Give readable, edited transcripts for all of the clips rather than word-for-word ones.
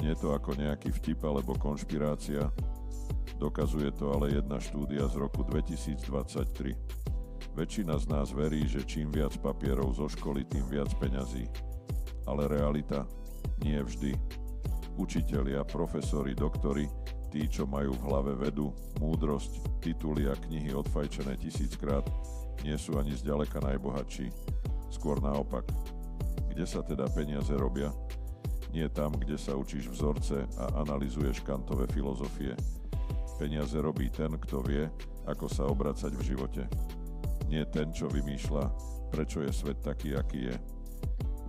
Znie to ako nejaký vtip alebo konšpirácia, dokazuje to ale jedna štúdia z roku 2023. Väčšina z nás verí, že čím viac papierov zo školy, tým viac peňazí. Ale realita nie vždy. Učitelia, profesori, doktori, tí, čo majú v hlave vedu, múdrosť, tituly a knihy odfajčené 1000-krát, nie sú ani zďaleka najbohatší. Skôr naopak. Kde sa teda peniaze robia? Nie tam, kde sa učíš vzorce a analyzuješ Kantove filozofie. Peniaze robí ten, kto vie, ako sa obracať v živote. Nie ten, čo vymýšľa, prečo je svet taký, aký je.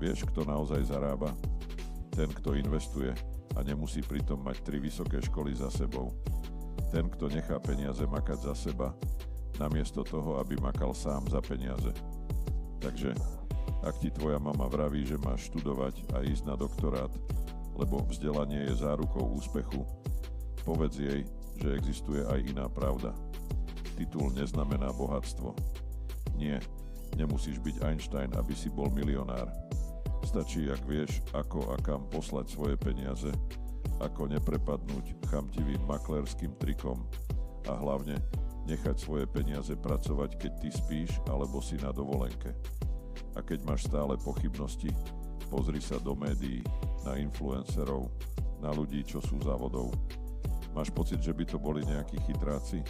Vieš, kto naozaj zarába? Ten, kto investuje a nemusí pritom mať 3 vysoké školy za sebou. Ten, kto nechá peniaze makať za seba, namiesto toho, aby makal sám za peniaze. Takže, ak ti tvoja mama vraví, že máš študovať a ísť na doktorát, lebo vzdelanie je zárukou úspechu, povedz jej, že existuje aj iná pravda. Titul neznamená bohatstvo. Nie, nemusíš byť Einstein, aby si bol milionár. Stačí, ak vieš, ako a kam poslať svoje peniaze, ako neprepadnúť chamtivým maklerským trikom a hlavne nechať svoje peniaze pracovať, keď ty spíš alebo si na dovolenke. A keď máš stále pochybnosti, pozri sa do médií, na influencerov, na ľudí, čo sú za vodou. Máš pocit, že by to boli nejakí chytráci?